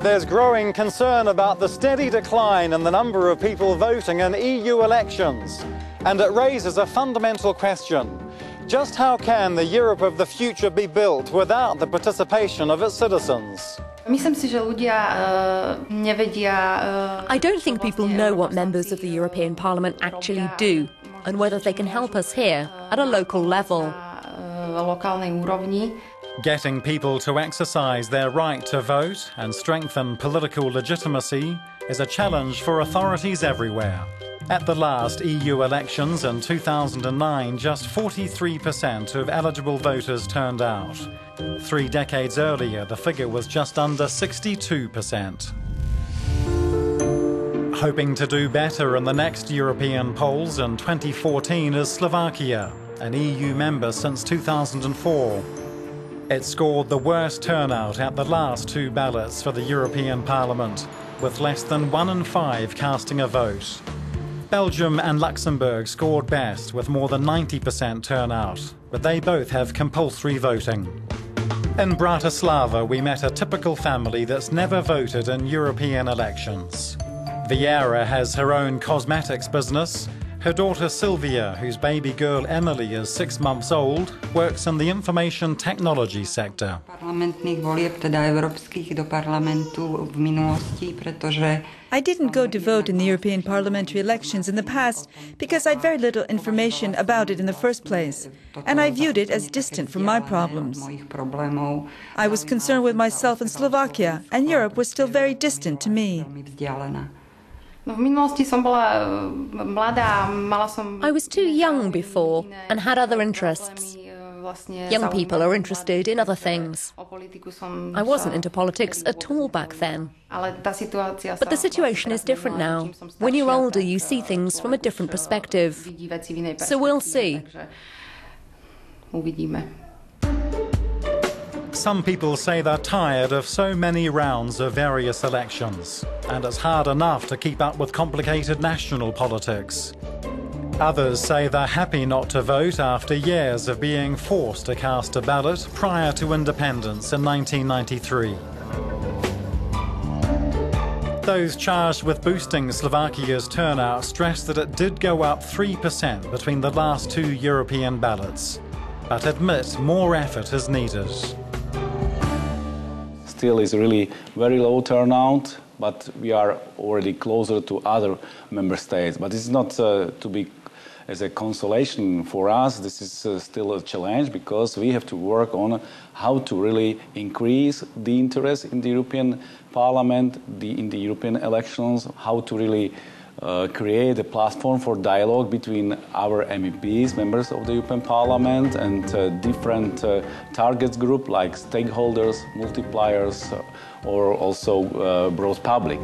There's growing concern about the steady decline in the number of people voting in EU elections, and it raises a fundamental question. Just how can the Europe of the future be built without the participation of its citizens? I don't think people know what members of the European Parliament actually do and whether they can help us here at a local level. Getting people to exercise their right to vote and strengthen political legitimacy is a challenge for authorities everywhere. At the last EU elections in 2009, just 43% of eligible voters turned out. 3 decades earlier, the figure was just under 62%. Hoping to do better in the next European polls in 2014 is Slovakia, an EU member since 2004. It scored the worst turnout at the last 2 ballots for the European Parliament, with less than 1 in 5 casting a vote. Belgium and Luxembourg scored best with more than 90% turnout, but they both have compulsory voting. In Bratislava, we met a typical family that's never voted in European elections. Viera has her own cosmetics business. Her daughter Sylvia, whose baby girl Emily is 6 months old, works in the information technology sector. I didn't go to vote in the European parliamentary elections in the past because I had very little information about it in the first place, and I viewed it as distant from my problems. I was concerned with myself in Slovakia, and Europe was still very distant to me. I was too young before and had other interests. Young people are interested in other things. I wasn't into politics at all back then. But the situation is different now. When you're older, you see things from a different perspective. So we'll see. Some people say they're tired of so many rounds of various elections, and it's hard enough to keep up with complicated national politics. Others say they're happy not to vote after years of being forced to cast a ballot prior to independence in 1993. Those charged with boosting Slovakia's turnout stress that it did go up 3% between the last 2 European ballots, but admit more effort is needed. Still is really very low turnout, but we are already closer to other member states. But this is not to be as a consolation for us. This is still a challenge because we have to work on how to really increase the interest in the European Parliament, in the European elections, how to really create a platform for dialogue between our MEPs, members of the European Parliament, and different targets group like stakeholders, multipliers, or also broad public.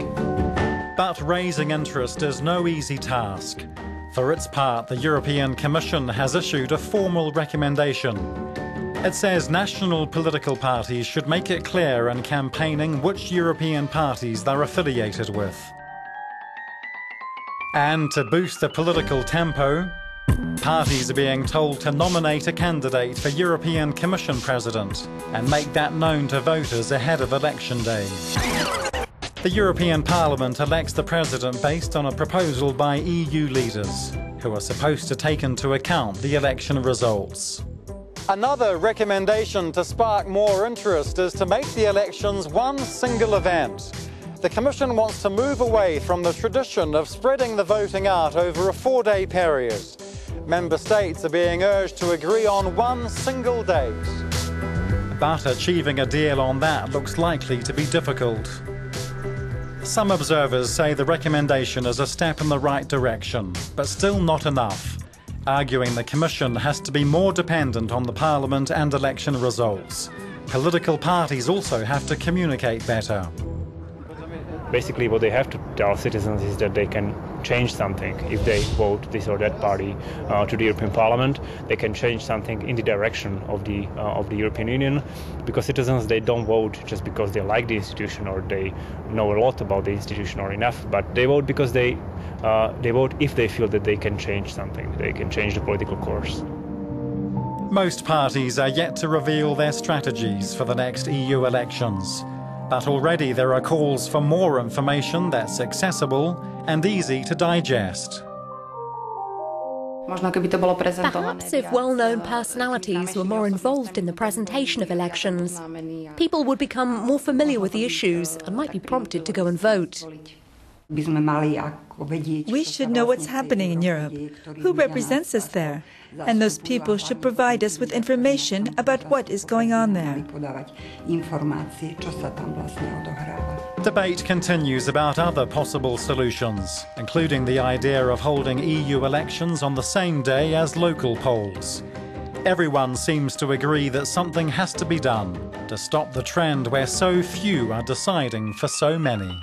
But raising interest is no easy task. For its part, the European Commission has issued a formal recommendation. It says national political parties should make it clear in campaigning which European parties they're affiliated with. And to boost the political tempo, parties are being told to nominate a candidate for European Commission President and make that known to voters ahead of election day. The European Parliament elects the President based on a proposal by EU leaders, who are supposed to take into account the election results. Another recommendation to spark more interest is to make the elections one single event. The Commission wants to move away from the tradition of spreading the voting out over a 4-day period. Member states are being urged to agree on one single date. But achieving a deal on that looks likely to be difficult. Some observers say the recommendation is a step in the right direction, but still not enough, arguing the Commission has to be more dependent on the Parliament and election results. Political parties also have to communicate better. Basically, what they have to tell citizens is that they can change something. If they vote this or that party to the European Parliament, they can change something in the direction of the European Union. Because citizens, they don't vote just because they like the institution or they know a lot about the institution or enough, but they vote because they vote if they feel that they can change something. They can change the political course. Most parties are yet to reveal their strategies for the next EU elections. But already there are calls for more information that's accessible and easy to digest. Perhaps if well-known personalities were more involved in the presentation of elections, people would become more familiar with the issues and might be prompted to go and vote. We should know what's happening in Europe, who represents us there, and those people should provide us with information about what is going on there. Debate continues about other possible solutions, including the idea of holding EU elections on the same day as local polls. Everyone seems to agree that something has to be done to stop the trend where so few are deciding for so many.